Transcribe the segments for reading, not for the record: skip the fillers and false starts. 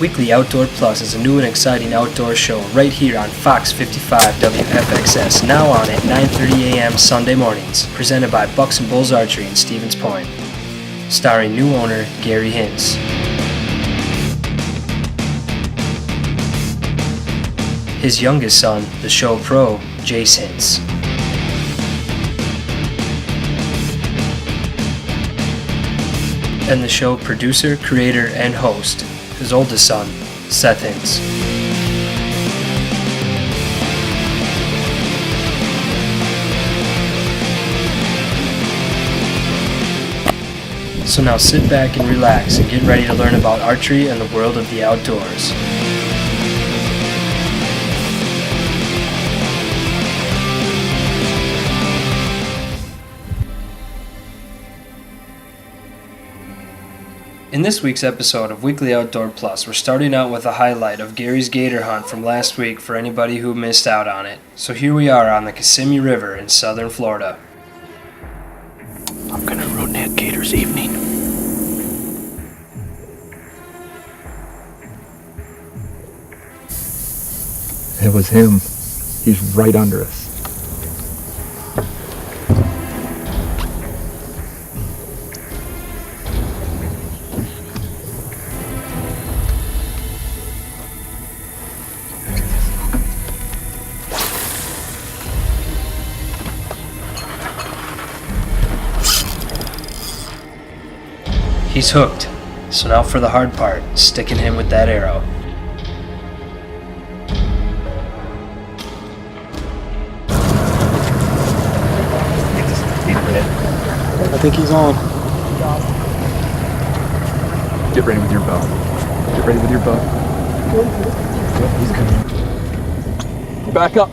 Weekly Outdoor Plus is a new and exciting outdoor show right here on Fox 55 WFXS, now on at 9:30 a.m. Sunday mornings, presented by Bucks and Bulls Archery in Stevens Point. Starring new owner Gary Hintz. His youngest son, the show pro, Jase Hintz. And the show producer, creator, and host, his oldest son, Seth Hintz. So now sit back and relax and get ready to learn about archery and the world of the outdoors. In this week's episode of Weekly Outdoor Plus, we're starting out with a highlight of Gary's gator hunt from last week for anybody who missed out on it. So here we are on the Kissimmee River in southern Florida. I'm gonna ruin that gator's evening. It was him. He's right under us. He's hooked, so now for the hard part, sticking him with that arrow. I think he's on. Get ready with your bow. Get ready with your bow. Yep, he's coming. Back up.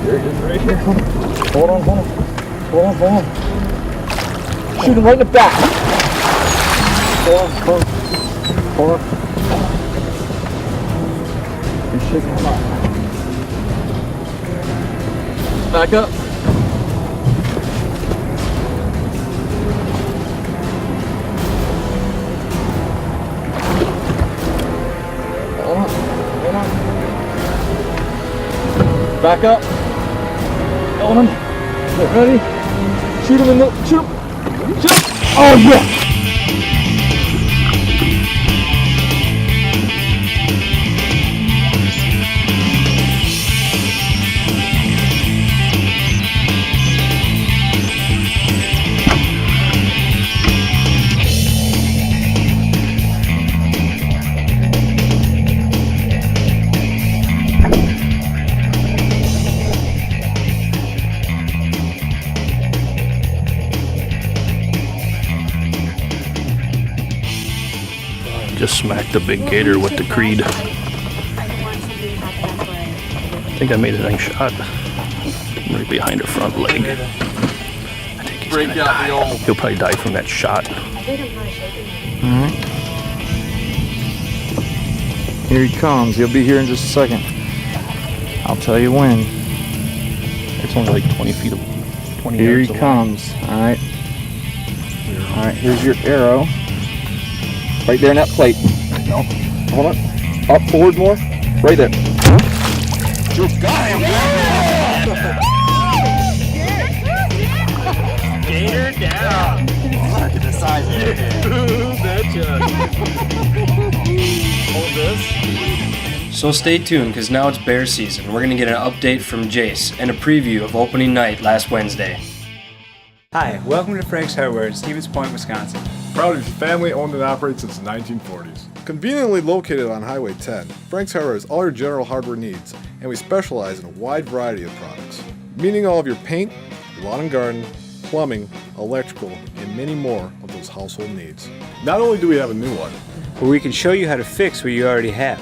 There he is, right here. Hold on, hold on. Hold on, hold on. Shoot him right in the back. Hold on, hold on. Hold on. You're shaking him up. Back up. Hold on. Hold on. Back up. Hold on. Get ready. Shoot him in the. Shoot him. Shoot him. Oh, yeah. Just smacked the big gator with the creed. I think I made a nice shot. Right behind her front leg. I think he's gonna die. He'll probably die from that shot. Alright. Here he comes. He'll be here in just a second. I'll tell you when. It's only like 20 feet, 20 Here yards he away. comes. Alright. Alright, here's your arrow. Right there in that plate. No. Hold on. Up, forward more. Right there. You got him! Gator down! Look at the size of it. Hold this. So stay tuned, because now it's bear season. We're going to get an update from Jase and a preview of opening night last Wednesday. Hi, welcome to Frank's Hardware in Stevens Point, Wisconsin. Proud to be family owned and operated since the 1940s. Conveniently located on Highway 10, Frank's Hardware has all your general hardware needs, and we specialize in a wide variety of products, meaning all of your paint, lawn and garden, plumbing, electrical, and many more of those household needs. Not only do we have a new one, But we can show you how to fix what you already have.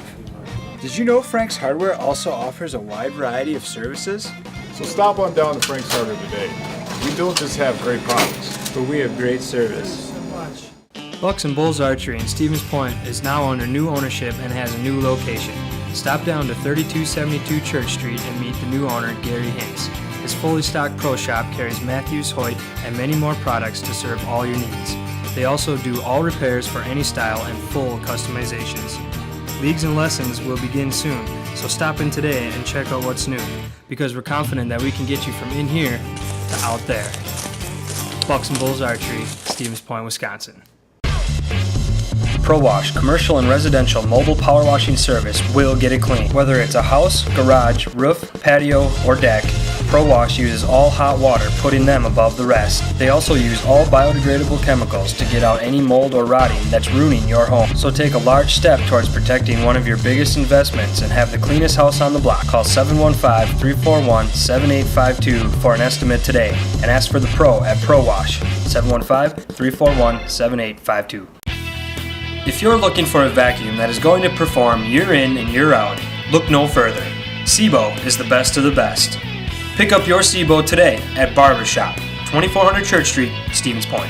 Did you know Frank's Hardware also offers a wide variety of services? so stop on down to Frank's Hardware today. We don't just have great products. But we have great service. Bucks and Bulls Archery in Stevens Point is now under new ownership and has a new location. Stop down to 3272 Church Street and meet the new owner, Gary Hintz. His fully stocked pro shop carries Matthews, Hoyt, and many more products to serve all your needs. They also do all repairs for any style and full customizations. Leagues and lessons will begin soon, so stop in today and check out what's new, because we're confident that we can get you from in here to out there. Bucks and Bulls Archery, Stevens Point, Wisconsin. Pro Wash, commercial and residential mobile power washing service will get it clean. Whether it's a house, garage, roof, patio, or deck, Pro Wash uses all hot water, putting them above the rest. They also use all biodegradable chemicals to get out any mold or rotting that's ruining your home. So take a large step towards protecting one of your biggest investments and have the cleanest house on the block. Call 715-341-7852 for an estimate today and ask for the Pro at Pro Wash. 715-341-7852. If you're looking for a vacuum that is going to perform year in and year out, look no further. Sebo is the best of the best. Pick up your Sebo today at Barbershop, 2400 Church Street, Stevens Point.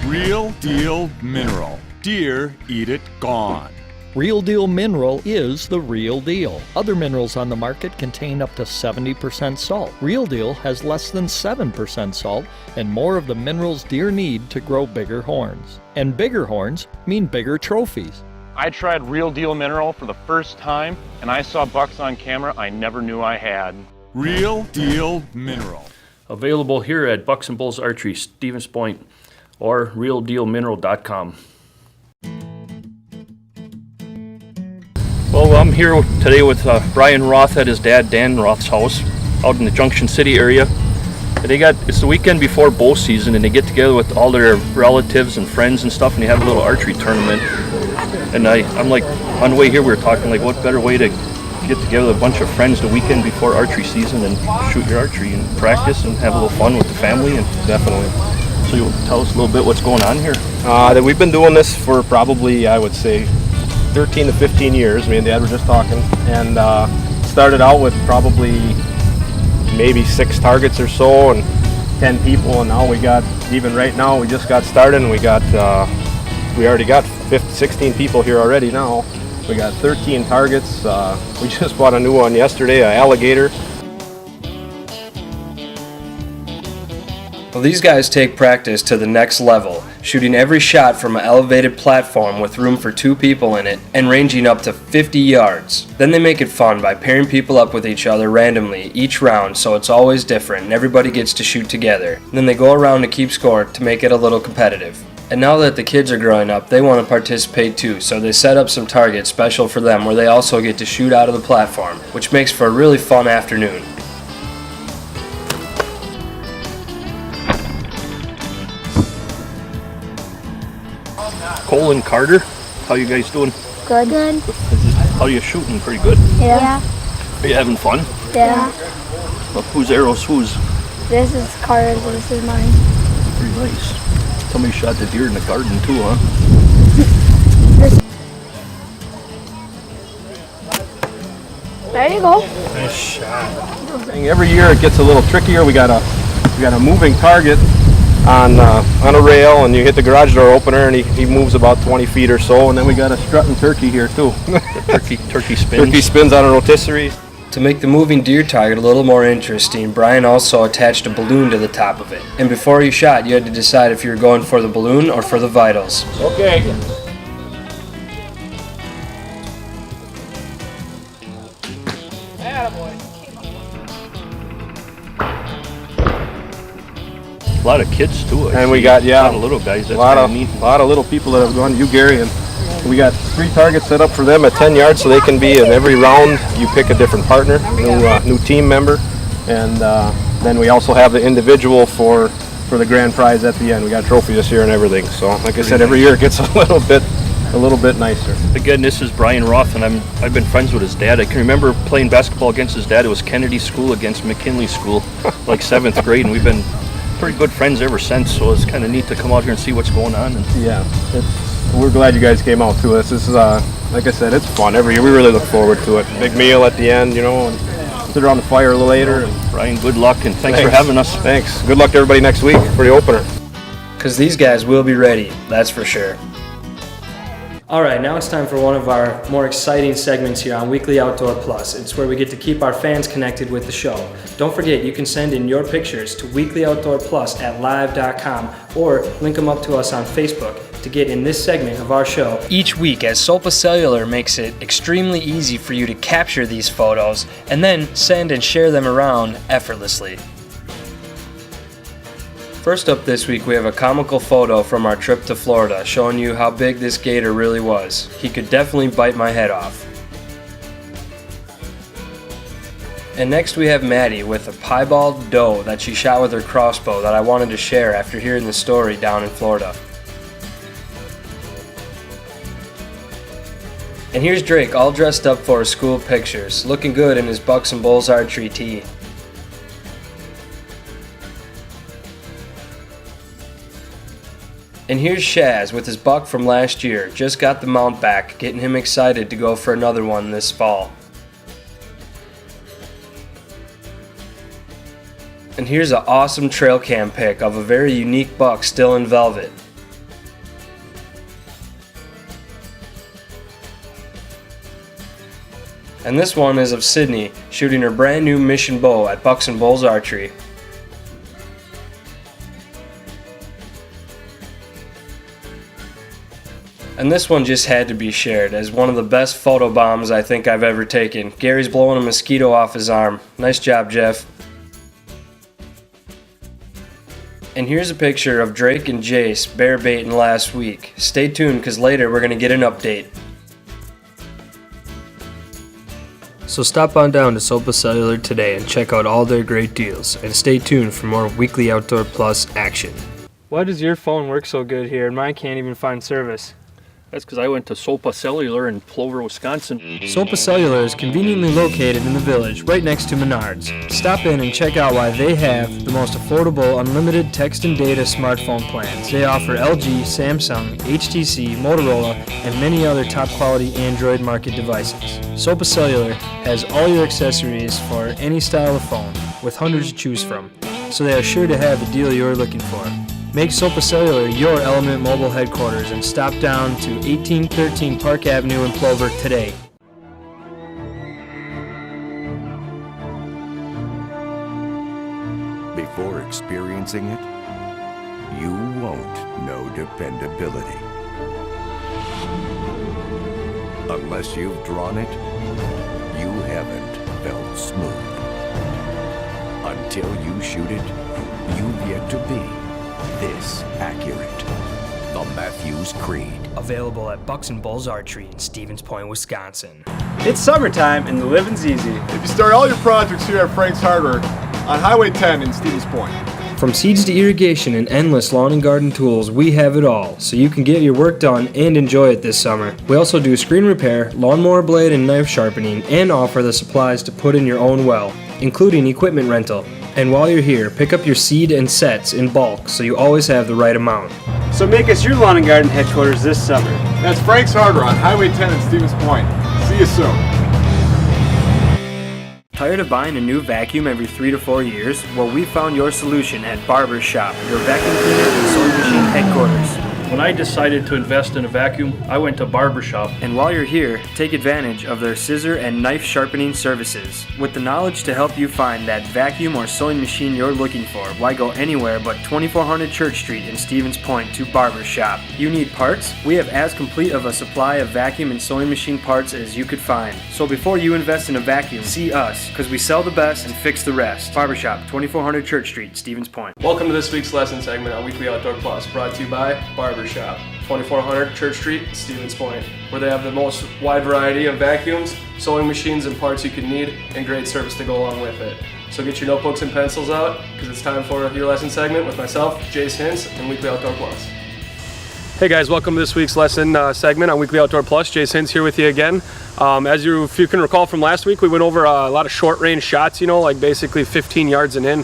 Real Deal Mineral. Deer eat it gone. Real Deal Mineral is the real deal. Other minerals on the market contain up to 70% salt. Real Deal has less than 7% salt and more of the minerals deer need to grow bigger horns. And bigger horns mean bigger trophies. I tried Real Deal Mineral for the first time and I saw bucks on camera I never knew I had. Real Deal Mineral. Available here at Bucks and Bulls Archery, Stevens Point, or realdealmineral.com. Well, I'm here today with Brian Roth at his dad Dan Roth's house out in the Junction City area. And it's the weekend before bow season, and they get together with all their relatives and friends and stuff, and they have a little archery tournament. And I'm like, on the way here we were talking, like, what better way to get together with a bunch of friends the weekend before archery season and shoot your archery and practice and have a little fun with the family. And definitely. So you'll tell us a little bit what's going on here. That we've been doing this for probably, I would say, 13 to 15 years. Me and Dad were just talking, and started out with probably maybe 6 targets or so and 10 people, and now we got, even right now, we just got started, and we already got 16 people here already now. We got 13 targets. We just bought a new one yesterday, an Alligator. Well, these guys take practice to the next level, shooting every shot from an elevated platform with room for 2 people in it and ranging up to 50 yards. Then they make it fun by pairing people up with each other randomly each round, so it's always different and everybody gets to shoot together. And then they go around to keep score to make it a little competitive. And now that the kids are growing up, they want to participate too, so they set up some targets special for them where they also get to shoot out of the platform, which makes for a really fun afternoon. Cole and Carter, how you guys doing? Good. Good. How are you shooting? Pretty good? Yeah. Are you having fun? Yeah. Well, whose arrows? Whose? This is Carter's, this is mine. Pretty nice. Somebody shot the deer in the garden too, huh? There you go. Nice shot. Every year it gets a little trickier. We got a moving target on a rail, and you hit the garage door opener, and he moves about 20 feet or so, and then we got a strutting turkey here too. Turkey spins. Turkey spins on a rotisserie. To make the moving deer target a little more interesting, Brian also attached a balloon to the top of it. And before you shot, you had to decide if you were going for the balloon or for the vitals. Okay. A lot of kids too. And we got, yeah, a lot of little guys. That's a lot of little people that have gone to Gary, and we got 3 targets set up for them at 10 yards, so they can be in every round. You pick a different partner, new team member, and then we also have the individual for the grand prize at the end. We got a trophy this year and everything. So, like I said, every year it gets a little bit nicer. Again, this is Brian Roth, and I've been friends with his dad. I can remember playing basketball against his dad. It was Kennedy School against McKinley School, like 7th grade, and we've been pretty good friends ever since. So it's kind of neat to come out here and see what's going on. And yeah, we're glad you guys came out to us. This is, like I said, it's fun every year. We really look forward to it. Big meal at the end, and sit around the fire a little later. And Brian, good luck, and thanks for having us. Thanks. Good luck to everybody next week for the opener. Because these guys will be ready, that's for sure. Alright, now it's time for one of our more exciting segments here on Weekly Outdoor Plus. It's where we get to keep our fans connected with the show. Don't forget, you can send in your pictures to weeklyoutdoorplus@live.com or link them up to us on Facebook to get in this segment of our show each week, as Sopa Cellular makes it extremely easy for you to capture these photos and then send and share them around effortlessly. First up this week, we have a comical photo from our trip to Florida showing you how big this gator really was. He could definitely bite my head off. And next we have Maddie with a piebald doe that she shot with her crossbow that I wanted to share after hearing the story down in Florida. And here's Drake all dressed up for his school pictures, looking good in his Bucks and Bulls Archery tee. And here's Shaz with his buck from last year, just got the mount back, getting him excited to go for another one this fall. And here's an awesome trail cam pic of a very unique buck still in velvet. And this one is of Sydney, shooting her brand new mission bow at Bucks and Bulls Archery. And this one just had to be shared as one of the best photo bombs I think I've ever taken. Gary's blowing a mosquito off his arm. Nice job, Jeff. And here's a picture of Drake and Jase bear baiting last week. Stay tuned because later we're going to get an update. So stop on down to Sopa Cellular today and check out all their great deals. And stay tuned for more Weekly Outdoor Plus action. Why does your phone work so good here and mine can't even find service? That's because I went to Sopa Cellular in Plover, Wisconsin. Sopa Cellular is conveniently located in the village, right next to Menards. Stop in and check out why they have the most affordable unlimited text and data smartphone plans. They offer LG, Samsung, HTC, Motorola, and many other top quality Android market devices. Sopa Cellular has all your accessories for any style of phone, with hundreds to choose from, so they are sure to have the deal you're looking for. Make Sopa Cellular your Element Mobile headquarters and stop down to 1813 Park Avenue in Plover today. Before experiencing it, you won't know dependability. Unless you've drawn it, you haven't felt smooth. Until you shoot it, you've yet to be this accurate. The Matthews Creed. Available at Bucks and Bulls Archery in Stevens Point, Wisconsin. It's summertime and the living's easy. If you start all your projects here at Frank's Hardware on Highway 10 in Stevens Point. From seeds to irrigation and endless lawn and garden tools, we have it all, so you can get your work done and enjoy it this summer. We also do screen repair, lawnmower blade and knife sharpening, and offer the supplies to put in your own well, including equipment rental. And while you're here, pick up your seed and sets in bulk so you always have the right amount. So make us your lawn and garden headquarters this summer. That's Frank's Hardware on Highway 10 in Stevens Point. See you soon. Tired of buying a new vacuum every 3 to 4 years? Well, we found your solution at Barber Shop, your vacuum cleaner and sewing machine headquarters. When I decided to invest in a vacuum, I went to Barber Shop. And while you're here, take advantage of their scissor and knife sharpening services. With the knowledge to help you find that vacuum or sewing machine you're looking for, why go anywhere but 2400 Church Street in Stevens Point to Barber Shop? You need parts? We have as complete of a supply of vacuum and sewing machine parts as you could find. So before you invest in a vacuum, see us, because we sell the best and fix the rest. Barber Shop, 2400 Church Street, Stevens Point. Welcome to this week's lesson segment on Weekly Outdoor Plus, brought to you by Barber Shop, 2400 Church Street, Stevens Point, where they have the most wide variety of vacuums, sewing machines, and parts you can need, and great service to go along with it. So get your notebooks and pencils out, because it's time for your lesson segment with myself, Jase, Hintz, and Weekly Outdoor Plus. Hey guys, welcome to this week's lesson segment on Weekly Outdoor Plus. Jase Hintz here with you again. If you can recall from last week, we went over a lot of short range shots, like basically 15 yards and in.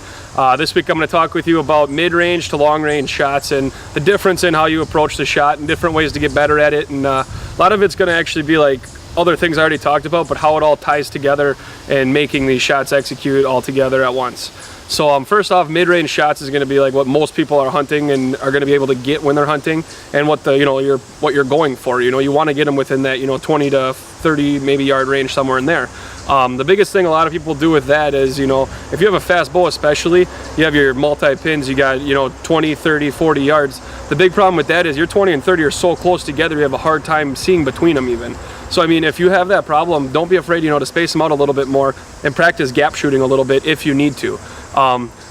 This week I'm going to talk with you about mid-range to long-range shots and the difference in how you approach the shot and different ways to get better at it. And a lot of it's going to actually be like other things I already talked about, but how it all ties together and making these shots execute all together at once. So first off, mid-range shots is going to be like what most people are hunting and are going to be able to get when they're hunting, and what what you're going for. You want to get them within that 20 to 30 maybe yard range, somewhere in there. The biggest thing a lot of people do with that is, if you have a fast bow especially, you have your multi-pins, you got 20, 30, 40 yards. The big problem with that is your 20 and 30 are so close together, you have a hard time seeing between them even. So I mean, if you have that problem, don't be afraid to space them out a little bit more and practice gap shooting a little bit if you need to.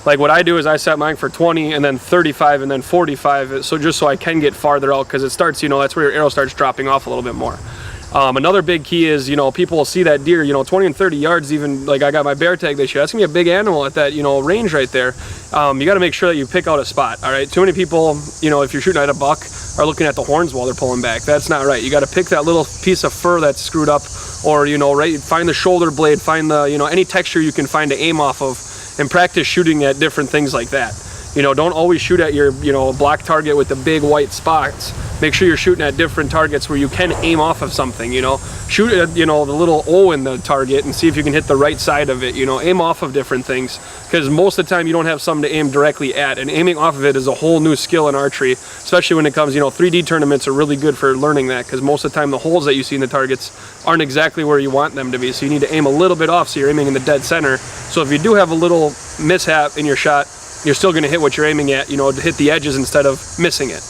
Like what I do is I set mine for 20 and then 35 and then 45, so just so I can get farther out, because it starts, that's where your arrow starts dropping off a little bit more. Another big key is, people will see that deer, 20 and 30 yards, even like I got my bear tag this year, that's gonna be a big animal at that, range right there. You gotta make sure that you pick out a spot, all right? Too many people, if you're shooting at a buck, are looking at the horns while they're pulling back. That's not right. You gotta pick that little piece of fur that's screwed up, or, right, find the shoulder blade, find the, any texture you can find to aim off of, and practice shooting at different things like that. Don't always shoot at your, black target with the big white spots. Make sure you're shooting at different targets where you can aim off of something, Shoot at, the little O in the target and see if you can hit the right side of it, aim off of different things. Because most of the time you don't have something to aim directly at, and aiming off of it is a whole new skill in archery, especially when it comes, 3D tournaments are really good for learning that, because most of the time the holes that you see in the targets aren't exactly where you want them to be. So you need to aim a little bit off so you're aiming in the dead center. So if you do have a little mishap in your shot, you're still going to hit what you're aiming at, to hit the edges instead of missing it.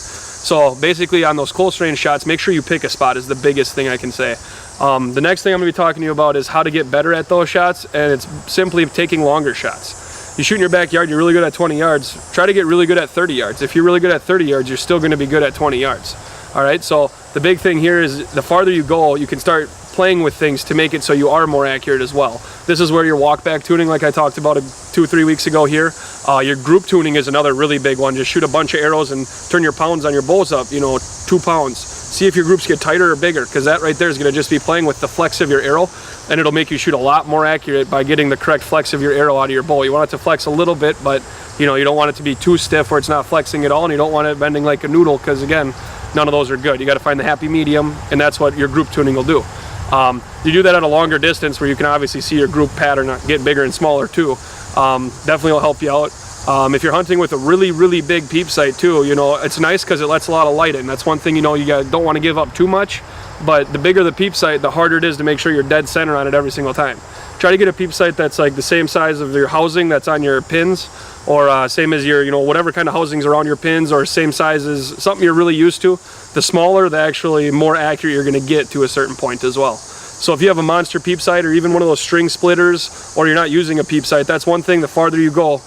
So basically on those close range shots, make sure you pick a spot is the biggest thing I can say. The next thing I'm going to be talking to you about is how to get better at those shots, and it's simply taking longer shots. You shoot in your backyard, you're really good at 20 yards, try to get really good at 30 yards. If you're really good at 30 yards, you're still going to be good at 20 yards. All right, so the big thing here is the farther you go, you can start playing with things to make it so you are more accurate as well. This is where your walk back tuning, like I talked about 2 or 3 weeks ago here. Your group tuning is another really big one. Just shoot a bunch of arrows and turn your pounds on your bows up, 2 pounds. See if your groups get tighter or bigger, because that right there is going to just be playing with the flex of your arrow, and it'll make you shoot a lot more accurate by getting the correct flex of your arrow out of your bow. You want it to flex a little bit, but you don't want it to be too stiff where it's not flexing at all, and you don't want it bending like a noodle, because again, none of those are good. You got to find the happy medium, and that's what your group tuning will do. You do that at a longer distance where you can obviously see your group pattern get bigger and smaller too. Definitely will help you out. If you're hunting with a really big peep sight too, it's nice because it lets a lot of light in. That's one thing, you don't want to give up too much, but the bigger the peep sight, the harder it is to make sure you're dead center on it every single time. Try to get a peep sight that's like the same size of your housing that's on your pins, or same as your, whatever kind of housings around your pins, or same size as something you're really used to. The smaller, the actually more accurate you're going to get to a certain point as well. So if you have a monster peep sight, or even one of those string splitters, or you're not using a peep sight, that's one thing. The farther you go,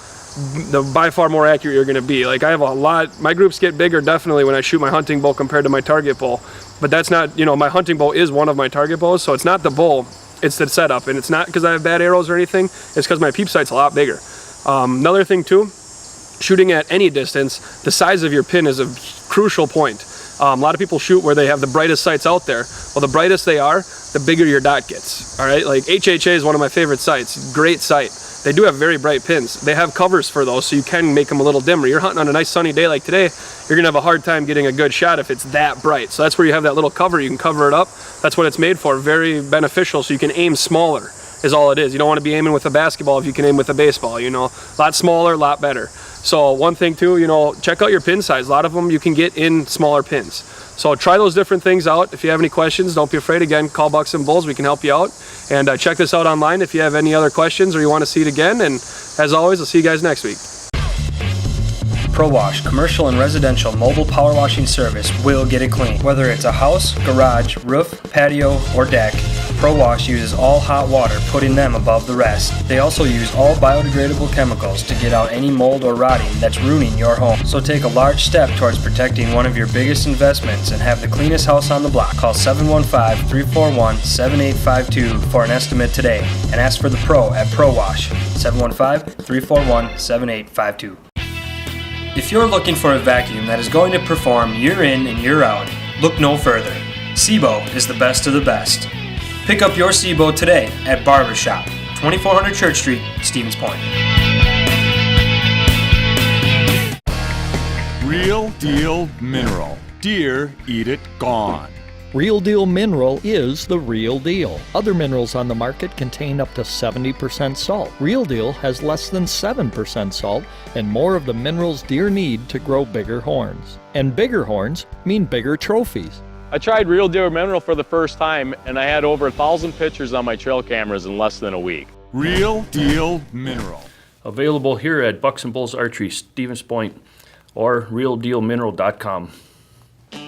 the by far more accurate you're going to be. Like I have a lot, my groups get bigger definitely when I shoot my hunting bow compared to my target bow. But that's not, my hunting bow is one of my target bows, so it's not the bow, it's the setup. And it's not because I have bad arrows or anything, it's because my peep sight's a lot bigger. Another thing too, shooting at any distance, the size of your pin is a crucial point. A lot of people shoot where they have the brightest sights out there. Well, the brightest they are, the bigger your dot gets. All right, like HHA is one of my favorite sights. Great sight. They do have very bright pins. They have covers for those, so you can make them a little dimmer. You're hunting on a nice sunny day like today, you're gonna have a hard time getting a good shot if it's that bright. So that's where you have that little cover. You can cover it up. That's what it's made for. Very beneficial, so you can aim smaller is all it is. You don't want to be aiming with a basketball if you can aim with a baseball, a lot smaller, a lot better. So one thing too, check out your pin size. A lot of them you can get in smaller pins. So try those different things out. If you have any questions, don't be afraid. Again, call Bucks and Bulls. We can help you out. And check this out online if you have any other questions or you want to see it again. And as always, I'll see you guys next week. Pro Wash, commercial and residential mobile power washing service will get it clean. Whether it's a house, garage, roof, patio, or deck, Pro Wash uses all hot water, putting them above the rest. They also use all biodegradable chemicals to get out any mold or rotting that's ruining your home. So take a large step towards protecting one of your biggest investments and have the cleanest house on the block. Call 715-341-7852 for an estimate today and ask for the Pro at Pro Wash. 715-341-7852. If you're looking for a vacuum that is going to perform year in and year out, look no further. Sebo is the best of the best. Pick up your Sebo today at Barbershop, 2400 Church Street, Stevens Point. Real deal mineral. Deer eat it gone. Real Deal Mineral is the real deal. Other minerals on the market contain up to 70% salt. Real Deal has less than 7% salt and more of the minerals deer need to grow bigger horns. And bigger horns mean bigger trophies. I tried Real Deal Mineral for the first time, and I had over 1,000 pictures on my trail cameras in less than a week. Real Deal Mineral. Available here at Bucks and Bulls Archery, Stevens Point, or realdealmineral.com.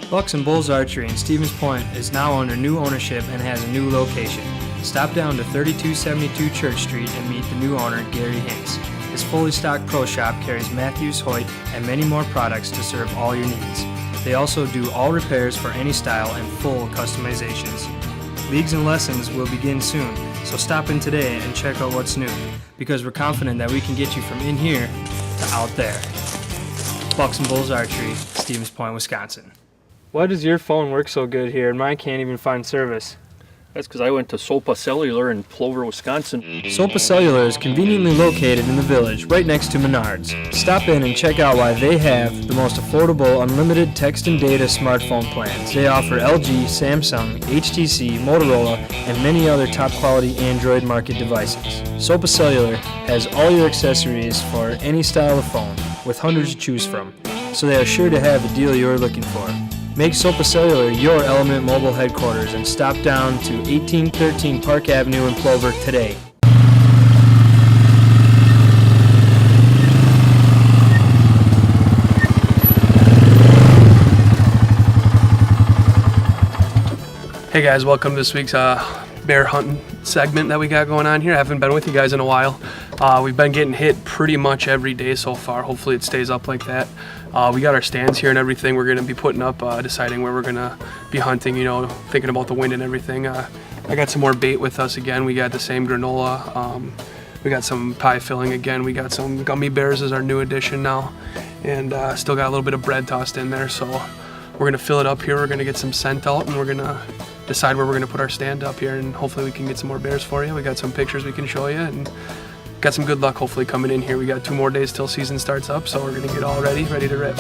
Bucks and Bulls Archery in Stevens Point is now under new ownership and has a new location. Stop down to 3272 Church Street and meet the new owner, Gary Hintz. His fully stocked pro shop carries Matthews, Hoyt, and many more products to serve all your needs. They also do all repairs for any style and full customizations. Leagues and lessons will begin soon, so stop in today and check out what's new, because we're confident that we can get you from in here to out there. Bucks and Bulls Archery, Stevens Point, Wisconsin. Why does your phone work so good here and mine can't even find service? That's because I went to Sopa Cellular in Plover, Wisconsin. Sopa Cellular is conveniently located in the village, right next to Menards. Stop in and check out why they have the most affordable unlimited text and data smartphone plans. They offer LG, Samsung, HTC, Motorola, and many other top quality Android market devices. Sopa Cellular has all your accessories for any style of phone, with hundreds to choose from, so they are sure to have the deal you're looking for. Make Sopa Cellular your Element Mobile headquarters and stop down to 1813 Park Avenue in Plover today. Hey guys, welcome to this week's bear hunting segment that we got going on here. I haven't been with you guys in a while. We've been getting hit pretty much every day so far. Hopefully it stays up like that. We got our stands here and everything we're going to be putting up, deciding where we're going to be hunting, you know, thinking about the wind and everything. I got some more bait with us again. We got the same granola. We got some pie filling again. We got some gummy bears as our new addition now. And still got a little bit of bread tossed in there. So we're going to fill it up here. We're going to get some scent out and we're going to decide where we're going to put our stand up here. And hopefully we can get some more bears for you. We got some pictures we can show you. And got some good luck hopefully coming in here. We got 2 more days till season starts up, so we're gonna get all ready to rip.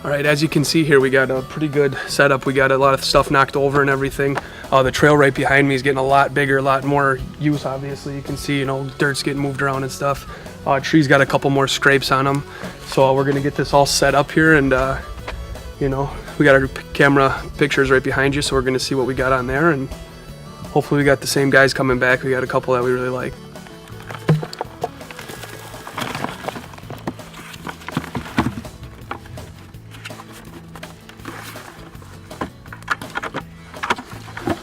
All right, as you can see here, we got a pretty good setup. We got a lot of stuff knocked over and everything. The trail right behind me is getting a lot bigger, a lot more use, obviously. You can see, you know, dirt's getting moved around and stuff. Trees got a couple more scrapes on them. So we're gonna get this all set up here and you know, we got our camera pictures right behind you, so we're gonna see what we got on there, and hopefully we got the same guys coming back. We got a couple that we really like.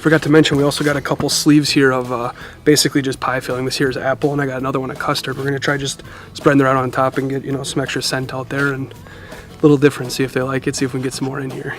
Forgot to mention we also got a couple sleeves here of basically just pie filling. This here is apple, and I got another one of custard. We're gonna try just spreading them out on top and get, you know, some extra scent out there and a little different, see if they like it, see if we can get some more in here.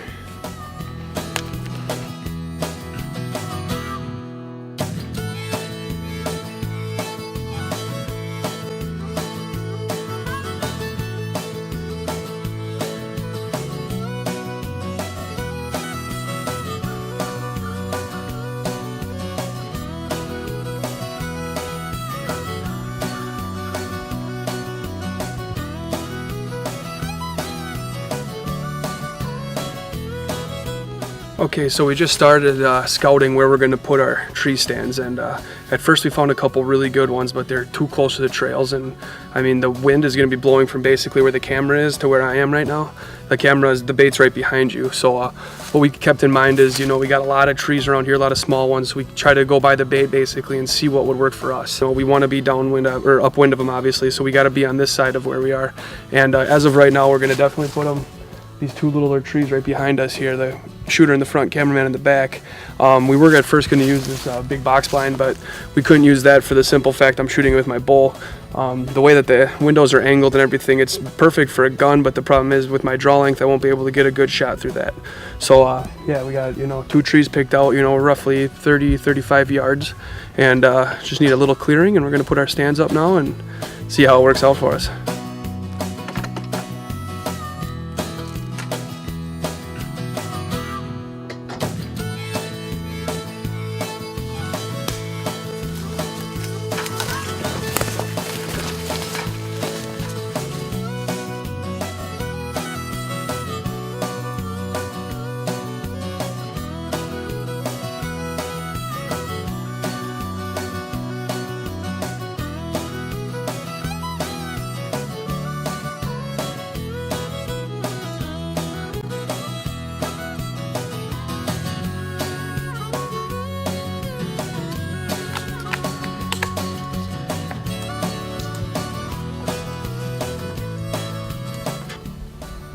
Okay, so we just started scouting where we're going to put our tree stands, and at first we found a couple really good ones, but they're too close to the trails, and I mean the wind is going to be blowing from basically where the camera is to where I am right now. The bait's right behind you, so what we kept in mind is, you know, we got a lot of trees around here, a lot of small ones, so we try to go by the bait basically and see what would work for us. So we want to be downwind or upwind of them obviously, so we got to be on this side of where we are, and as of right now we're going to definitely put them these 2 littler trees right behind us here, the shooter in the front, cameraman in the back. We were at first going to use this big box blind, but we couldn't use that for the simple fact I'm shooting with my bow. The way that the windows are angled and everything, it's perfect for a gun, but the problem is with my draw length I won't be able to get a good shot through that. So yeah, we got, you know, 2 trees picked out, you know, roughly 30-35 yards, and just need a little clearing, and we're going to put our stands up now and see how it works out for us.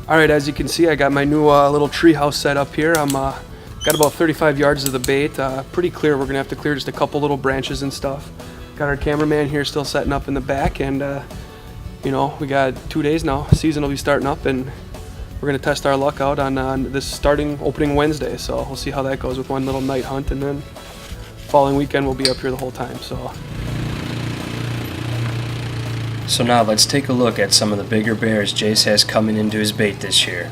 Alright, as you can see, I got my new little tree house set up here. I'm got about 35 yards of the bait. Pretty clear. We're gonna have to clear just a couple little branches and stuff. Got our cameraman here still setting up in the back, and you know, we got 2 days now. Season will be starting up, and we're gonna test our luck out on this opening Wednesday. So we'll see how that goes with one little night hunt, and then following weekend we'll be up here the whole time. So now let's take a look at some of the bigger bears Jase has coming into his bait this year.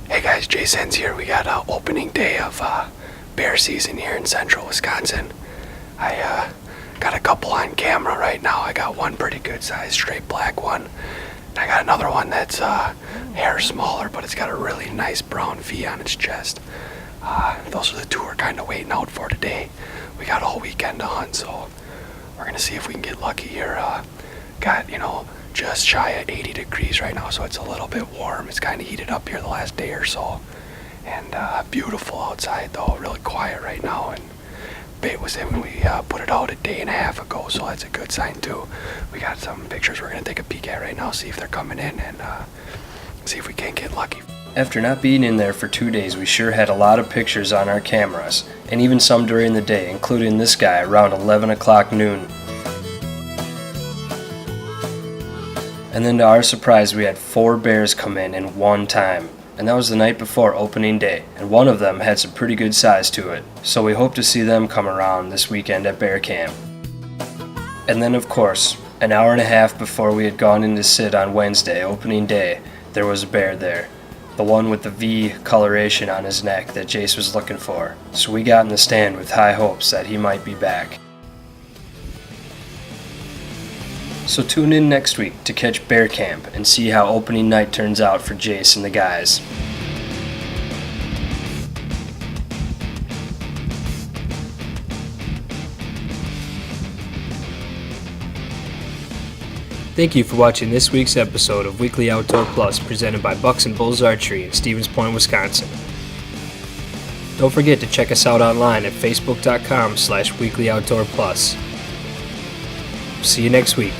Hey guys, Jase Hintz here. We got opening day of bear season here in central Wisconsin. I got a couple on camera right now. I got one pretty good size straight black one. And I got another one that's hair smaller, but it's got a really nice brown V on its chest. Those are the two we're kind of waiting out for today. We got all weekend to hunt, so we're gonna see if we can get lucky here. Got, you know, just shy of 80 degrees right now, so it's a little bit warm. It's kind of heated up here the last day or so. And beautiful outside though, really quiet right now. And bait was in when we put it out a day and a half ago, so that's a good sign too. We got some pictures we're gonna take a peek at right now, see if they're coming in, and see if we can't get lucky. After not being in there for 2 days, we sure had a lot of pictures on our cameras, and even some during the day, including this guy around 11 o'clock noon. And then to our surprise, we had 4 bears come in one time. And that was the night before opening day, and one of them had some pretty good size to it. So we hope to see them come around this weekend at bear camp. And then of course, an hour and a half before we had gone in to sit on Wednesday, opening day, there was a bear there. The one with the V coloration on his neck that Jase was looking for. So we got in the stand with high hopes that he might be back. So tune in next week to catch bear camp and see how opening night turns out for Jase and the guys. Thank you for watching this week's episode of Weekly Outdoor Plus presented by Bucks and Bulls Archery in Stevens Point, Wisconsin. Don't forget to check us out online at facebook.com/weeklyoutdoorplus. See you next week.